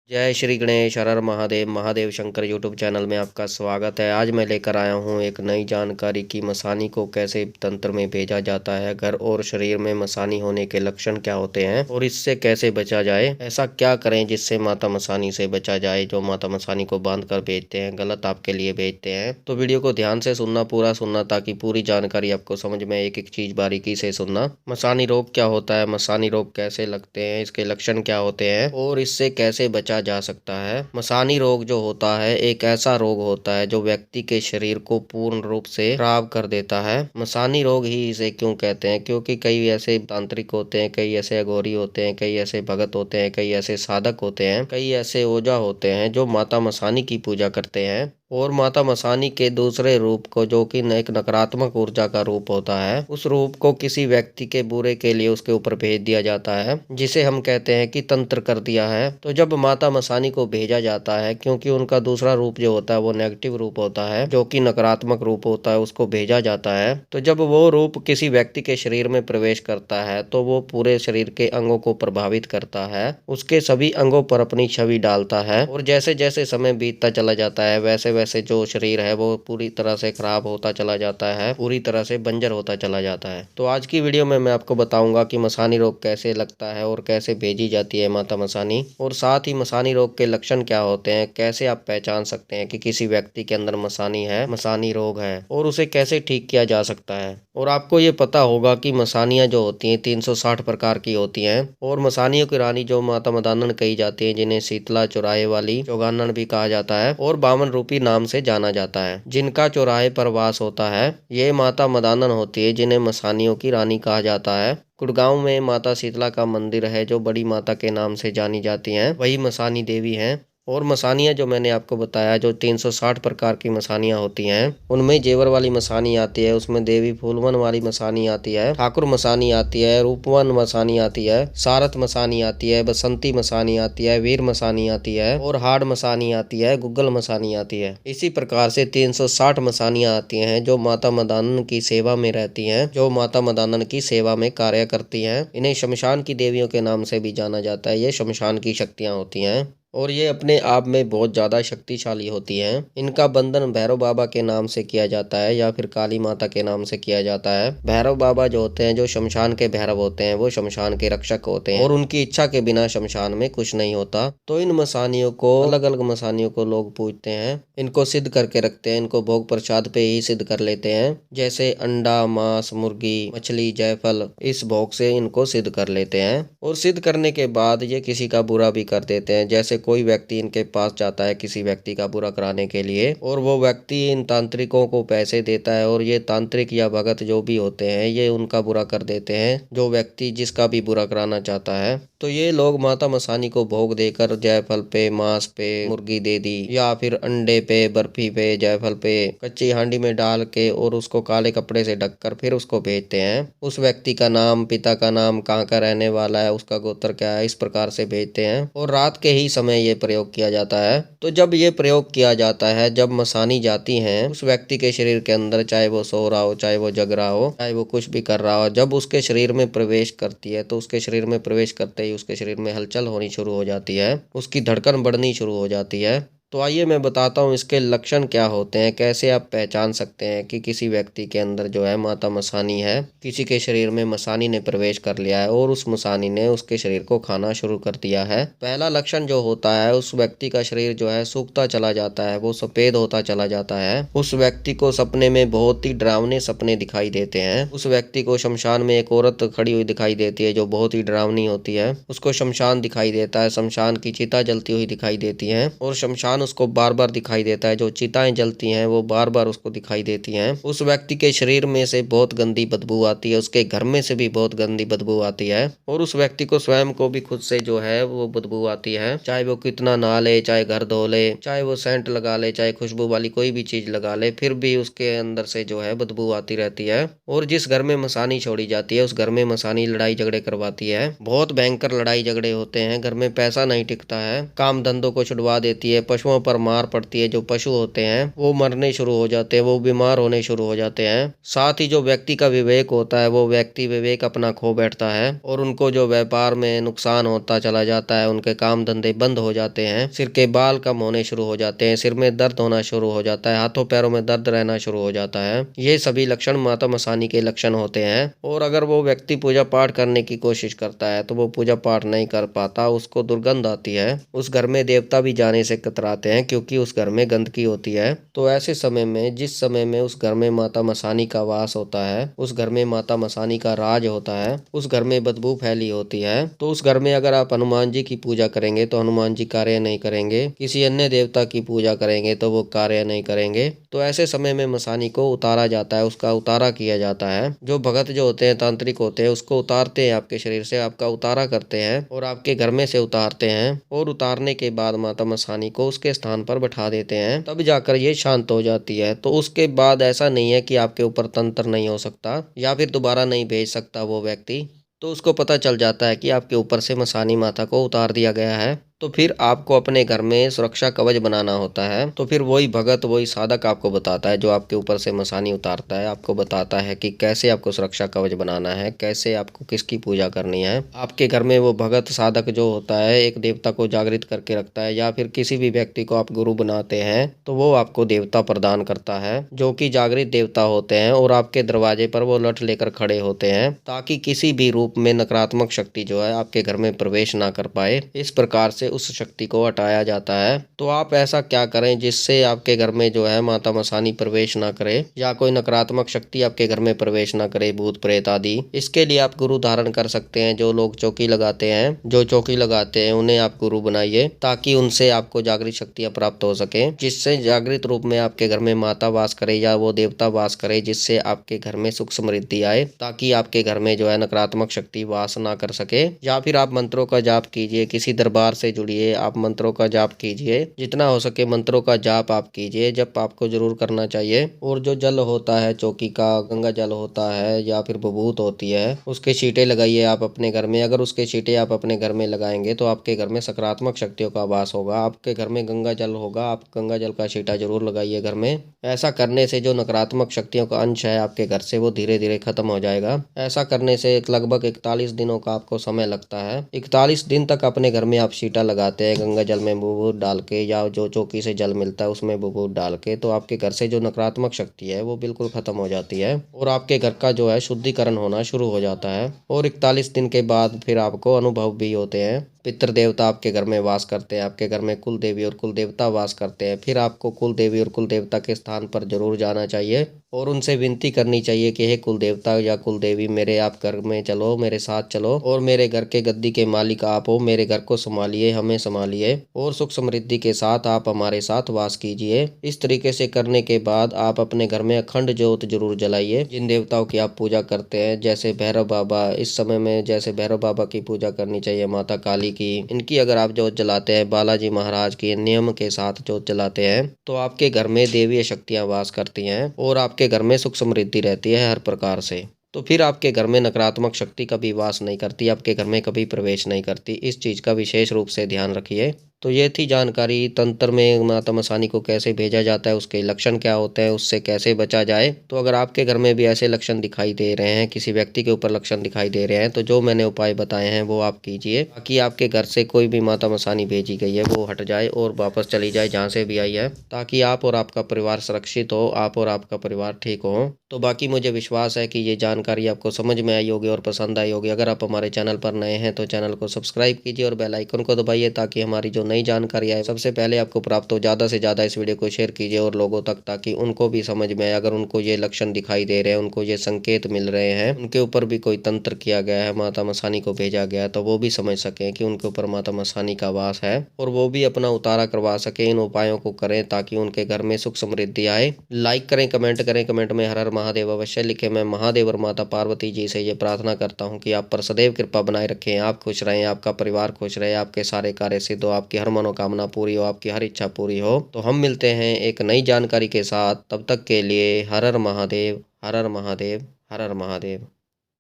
जय श्री गणेश हर हर Mahadev Mahadev Shankar YouTube channel में आपका स्वागत है। आज मैं लेकर आया हूँ एक नई जानकारी कि मसानी को कैसे तंत्र में भेजा जाता है, घर और शरीर में मसानी होने के लक्षण क्या होते हैं और इससे कैसे बचा जाए। ऐसा क्या करें जिससे माता मसानी से बचा जाए। जो माता मसानी को बांध कर भेजते हैं, गलत आपके लिए भेजते हैं। तो वीडियो को ध्यान से सुनना, पूरा सुनना, ताकि पूरी जानकारी आपको समझ में, एक एक चीज बारीकी से सुनना। मसानी रोग क्या होता है, मसानी रोग कैसे लगते हैं, इसके लक्षण क्या होते हैं और इससे कैसे बचा जा सकता है। मसानी रोग जो होता है एक ऐसा रोग होता है जो व्यक्ति के शरीर को पूर्ण रूप से खराब कर देता है। मसानी रोग ही इसे क्यों कहते हैं, क्योंकि कई ऐसे तांत्रिक होते हैं, कई ऐसे अघोरी होते हैं, कई ऐसे भगत होते हैं, कई ऐसे साधक होते हैं, कई ऐसे ओझा होते हैं जो माता मसानी की पूजा करते हैं और माता मसानी के दूसरे रूप को, जो कि एक नकारात्मक ऊर्जा का रूप होता है, उस रूप को किसी व्यक्ति के बुरे के लिए उसके ऊपर भेज दिया जाता है, जिसे हम कहते हैं कि तंत्र कर दिया है। तो जब माता मसानी को भेजा जाता है, क्योंकि उनका दूसरा रूप जो होता है वो नेगेटिव रूप होता है, जो कि नकारात्मक रूप होता है, उसको भेजा जाता है। तो जब वो रूप किसी व्यक्ति के शरीर में प्रवेश करता है तो वो पूरे शरीर के अंगों को प्रभावित करता है, उसके सभी अंगों पर अपनी छवि डालता है और जैसे जैसे समय बीतता चला जाता है वैसे वैसे जो शरीर है वो पूरी तरह से खराब होता चला जाता है, पूरी तरह से बंजर होता चला जाता है। तो आज की वीडियो में मैं आपको बताऊंगा कि मसानी रोग कैसे लगता है और कैसे भेजी जाती है माता मसानी, और साथ ही मसानी रोग के लक्षण क्या होते हैं, कैसे आप पहचान सकते हैं कि किसी व्यक्ति के अंदर मसानी है, मसानी रोग है, और उसे कैसे ठीक किया जा सकता है। और आपको ये पता होगा कि मसानियां जो होती हैं 360 प्रकार की होती हैं और मसानियों की रानी जो माता मदानन कही जाती है, जिन्हें शीतला चौराहे वाली चौगानन भी कहा जाता है और बामन रूपी नाम से जाना जाता है, जिनका चौराहे पर वास होता है, ये माता मदानन होती है, जिन्हें मसानियों की रानी कहा जाता है। गुड़गांव में माता शीतला का मंदिर है जो बड़ी माता के नाम से जानी जाती हैं, वही मसानी देवी हैं। और मसानियाँ जो मैंने आपको बताया, जो 360 प्रकार की मसानियाँ होती हैं, उनमें जेवर वाली मसानी आती है, उसमें देवी फूलवन वाली मसानी आती है, ठाकुर मसानी आती है, रूपवन मसानी आती है, सारथ मसानी आती है, बसंती मसानी आती है, वीर मसानी आती है और हाड़ मसानी आती है, गुग्गल मसानी आती है। इसी प्रकार से 360 मसानियाँ आती हैं जो माता मदानन की सेवा में रहती हैं, जो माता मदानन की सेवा में कार्य करती हैं। इन्हें शमशान की देवियों के नाम से भी जाना जाता है। ये शमशान की शक्तियाँ होती हैं और ये अपने आप में बहुत ज़्यादा शक्तिशाली होती हैं। इनका बंधन भैरव बाबा के नाम से किया जाता है या फिर काली माता के नाम से किया जाता है। भैरव बाबा जो होते हैं, जो शमशान के भैरव होते हैं, वो शमशान के रक्षक होते हैं और उनकी इच्छा के बिना शमशान में कुछ नहीं होता। तो इन मसानियों को, अलग अलग मसानियों को लोग पूजते हैं, इनको सिद्ध करके रखते हैं, इनको भोग प्रसाद पे ही सिद्ध कर लेते हैं, जैसे अंडा, मांस, मुर्गी, मछली, जायफल, इस भोग से इनको सिद्ध कर लेते हैं। और सिद्ध करने के बाद ये किसी का बुरा भी कर देते हैं। जैसे कोई व्यक्ति इनके पास जाता है किसी व्यक्ति का बुरा कराने के लिए और वो व्यक्ति इन तांत्रिकों को पैसे देता है और ये तांत्रिक या भगत जो भी होते हैं ये उनका बुरा कर देते हैं, जो व्यक्ति जिसका भी बुरा कराना चाहता है। तो ये लोग माता मसानी को भोग देकर जायफल पे, मांस पे, मुर्गी दे दी या फिर अंडे पे, बर्फी पे, जायफल पे कच्ची हांडी में डाल के और उसको काले कपड़े से ढककर फिर उसको भेजते हैं। उस व्यक्ति का नाम, पिता का नाम, कहाँ का रहने वाला है, उसका गोत्र क्या है, इस प्रकार से भेजते हैं और रात के ही समय ये प्रयोग किया जाता है। तो जब ये प्रयोग किया जाता है, जब मसानी जाती हैं उस व्यक्ति के शरीर के अंदर, चाहे वो सो रहा हो, चाहे वो जग रहा हो, चाहे वो कुछ भी कर रहा हो, जब उसके शरीर में प्रवेश करती है तो उसके शरीर में प्रवेश करते ही उसके शरीर में हलचल होनी शुरू हो जाती है, उसकी धड़कन बढ़नी शुरू हो जाती है। तो आइए मैं बताता हूँ इसके लक्षण क्या होते हैं, कैसे आप पहचान सकते हैं कि किसी व्यक्ति के अंदर जो है माता मसानी है, किसी के शरीर में मसानी ने प्रवेश कर लिया है और उस मसानी ने उसके शरीर को खाना शुरू कर दिया है। पहला लक्षण जो होता है, उस व्यक्ति का शरीर जो है सूखता चला जाता है, वो सफेद होता चला जाता है। उस व्यक्ति को सपने में बहुत ही डरावने सपने दिखाई देते हैं। उस व्यक्ति को शमशान में एक औरत खड़ी हुई दिखाई देती है जो बहुत ही डरावनी होती है। उसको शमशान दिखाई देता है, शमशान की चिता जलती हुई दिखाई देती है और शमशान उसको बार बार दिखाई देता है, जो चिताएं जलती हैं वो बार बार उसको दिखाई देती हैं। उस व्यक्ति के शरीर में से बहुत गंदी बदबू आती है, उसके घर में से भी बहुत गंदी बदबू आती है और उस व्यक्ति को स्वयं को भी खुद से जो है वो बदबू आती है। चाहे वो कितना नहा ले, चाहे घर धो ले, चाहे वो सेंट लगा ले, चाहे खुशबू वाली कोई भी चीज लगा ले, फिर भी उसके अंदर से जो है बदबू आती रहती है। और जिस घर में मसानी छोड़ी जाती है उस घर में मसानी लड़ाई झगड़े करवाती है, बहुत भयंकर लड़ाई झगड़े होते हैं। घर में पैसा नहीं टिकता है, काम धंधों को छुड़वा देती है, पशु पशुओं पर मार पड़ती है, जो पशु होते हैं वो मरने शुरू हो जाते हैं, वो बीमार होने शुरू हो जाते हैं। साथ ही जो व्यक्ति का विवेक होता है वो व्यक्ति विवेक अपना खो बैठता है और उनको जो व्यापार में नुकसान होता चला जाता है, उनके काम धंधे बंद हो जाते हैं, सिर के बाल कम होने शुरू हो जाते हैं, सिर में दर्द होना शुरू हो जाता है, हाथों पैरों में दर्द रहना शुरू हो जाता है। ये सभी लक्षण माता मसानी के लक्षण होते हैं। और अगर वो व्यक्ति पूजा पाठ करने की कोशिश करता है तो वो पूजा पाठ नहीं कर पाता, उसको दुर्गंध आती है, उस घर में देवता भी जाने से कतराते हैं क्योंकि उस घर में गंदगी होती है। तो ऐसे समय में, जिस समय में उस घर में माता मसानी का वास होता है, उस घर में माता मसानी का राज होता है, उस घर में बदबू फैली होती है, तो उस घर में अगर आप हनुमान जी की पूजा करेंगे तो हनुमान जी कार्य नहीं करेंगे, किसी अन्य देवता की पूजा करेंगे तो वो कार्य नहीं करेंगे। तो ऐसे समय में मसानी को उतारा जाता है, उसका उतारा किया जाता है। जो भगत जो होते हैं, तांत्रिक होते हैं, उसको उतारते हैं आपके शरीर से, आपका उतारा करते हैं और आपके घर में से उतारते हैं। और उतारने के बाद माता मसानी को उसके स्थान पर बैठा देते हैं, तब जाकर ये शांत हो जाती है। तो उसके बाद ऐसा नहीं है कि आपके ऊपर तंत्र नहीं हो सकता या फिर दोबारा नहीं भेज सकता वो व्यक्ति। तो उसको पता चल जाता है कि आपके ऊपर से मसानी माता को उतार दिया गया है। तो फिर आपको अपने घर में सुरक्षा कवच बनाना होता है। तो फिर वही भगत, वही साधक आपको बताता है, जो आपके ऊपर से मसानी उतारता है, आपको बताता है कि कैसे आपको सुरक्षा कवच बनाना है, कैसे आपको किसकी पूजा करनी है। आपके घर में वो भगत साधक जो होता है, एक देवता को जागृत करके रखता है, या फिर किसी भी व्यक्ति को आप गुरु बनाते हैं तो वो आपको देवता प्रदान करता है, जो कि जागृत देवता होते हैं और आपके दरवाजे पर वो लठ लेकर खड़े होते हैं, ताकि किसी भी रूप में नकारात्मक शक्ति जो है आपके घर में प्रवेश ना कर पाए। इस प्रकार से उस शक्ति को हटाया जाता है। तो आप ऐसा क्या करें जिससे आपके घर में जो है माता मसानी प्रवेश ना करे या कोई नकारात्मक शक्ति आपके घर में प्रवेश ना करे, भूत प्रेत आदि। इसके लिए आप गुरु धारण कर सकते हैं। जो लोग चौकी लगाते हैं, जो चौकी लगाते हैं, उन्हें आप गुरु बनाइए, ताकि उनसे आपको जागृत शक्तियां प्राप्त हो सके, जिससे जागृत रूप में आपके घर में माता वास करे या वो देवता वास करे, जिससे आपके घर में सुख समृद्धि आए, ताकि आपके घर में जो है नकारात्मक शक्ति वास ना कर सके। या फिर आप मंत्रों का जाप कीजिए, किसी दरबार से जुड़िए, आप मंत्रों का जाप कीजिए, जितना हो सके मंत्रों का जाप आप कीजिए, जब आपको जरूर करना चाहिए। और जो जल होता है चौकी का, गंगा जल होता है या फिर बभूत होती है, उसके छींटे लगाइए आप अपने घर में। अगर उसके छींटे आप अपने घर में लगाएंगे तो आपके घर में सकारात्मक शक्तियों का वास होगा। आपके घर में गंगा जल होगा, आप गंगा जल का छींटा जरूर लगाइए घर में। ऐसा करने से जो नकारात्मक शक्तियों का अंश है आपके घर से, वो धीरे धीरे खत्म हो जाएगा। ऐसा करने से लगभग 41 दिनों का आपको समय लगता है। 41 दिन तक अपने घर में आप छींटा लगाते हैं गंगा जल में बूबूत डाल के, या जो चौकी से जल मिलता है उसमें बूबूत डाल के, तो आपके घर से जो नकारात्मक शक्ति है वो बिल्कुल खत्म हो जाती है और आपके घर का जो है शुद्धिकरण होना शुरू हो जाता है। और 41 दिन के बाद फिर आपको अनुभव भी होते हैं। पितृ देवता आपके घर में वास करते हैं, आपके घर में कुल देवी और कुल देवता वास करते हैं। फिर आपको कुल देवी और कुल देवता के स्थान पर जरूर जाना चाहिए और उनसे विनती करनी चाहिए कि हे कुल देवता या कुल देवी, मेरे आप घर में चलो, मेरे साथ चलो और मेरे घर के गद्दी के मालिक आप हो, मेरे घर को संभालिए, हमें संभालिए और सुख समृद्धि के साथ आप हमारे साथ वास कीजिए। इस तरीके से करने के बाद आप अपने घर में अखंड ज्योत जरूर जलाइए। जिन देवताओं की आप पूजा करते हैं, जैसे भैरव बाबा, इस समय में जैसे भैरव बाबा की पूजा करनी चाहिए, माता काली की, इनकी अगर आप जोत जलाते हैं, बालाजी महाराज की नियम के साथ जोत जलाते हैं, तो आपके घर में देवीय शक्तियां वास करती हैं और आपके घर में सुख समृद्धि रहती है हर प्रकार से। तो फिर आपके घर में नकारात्मक शक्ति कभी वास नहीं करती, आपके घर में कभी प्रवेश नहीं करती। इस चीज़ का विशेष रूप से ध्यान रखिए। तो ये थी जानकारी तंत्र में माता मसानी को कैसे भेजा जाता है, उसके लक्षण क्या होते हैं, उससे कैसे बचा जाए। तो अगर आपके घर में भी ऐसे लक्षण दिखाई दे रहे हैं, किसी व्यक्ति के ऊपर लक्षण दिखाई दे रहे हैं, तो जो मैंने उपाय बताए हैं वो आप कीजिए, ताकि आपके घर से कोई भी माता मसानी भेजी गई है वो हट जाए और वापस चली जाए जहाँ से भी आई है, ताकि आप और आपका परिवार सुरक्षित हो, आप और आपका परिवार ठीक हो। तो बाकी मुझे विश्वास है कि ये जानकारी आपको समझ में आई होगी और पसंद आई होगी। अगर आप हमारे चैनल पर नए हैं तो चैनल को सब्सक्राइब कीजिए और बेल आइकन को दबाइए, ताकि हमारी जो नई जानकारी आए सबसे पहले आपको प्राप्त हो। ज़्यादा से ज़्यादा इस वीडियो को शेयर कीजिए और लोगों तक, ताकि उनको भी समझ में आए। अगर उनको ये लक्षण दिखाई दे रहे हैं, उनको ये संकेत मिल रहे हैं, उनके ऊपर भी कोई तंत्र किया गया है, माता मसानी को भेजा गया है, तो वो भी समझ सकें कि उनके ऊपर माता मसानी का वास है और वो भी अपना उतारा करवा सके। इन उपायों को करें ताकि उनके घर में सुख समृद्धि आए। लाइक करें, कमेंट करें, कमेंट में हर हर महादेव अवश्य लिखें। मैं महादेव और माता पार्वती जी से ये प्रार्थना करता हूँ कि आप पर सदैव कृपा बनाए रखें, आप खुश रहें, आपका परिवार खुश रहे, आपके सारे कार्य सिद्ध हो, आपकी हर मनोकामना पूरी हो, आपकी हर इच्छा पूरी हो। तो हम मिलते हैं एक नई जानकारी के साथ, तब तक के लिए हर हर महादेव, हर हर महादेव, हर हर महादेव।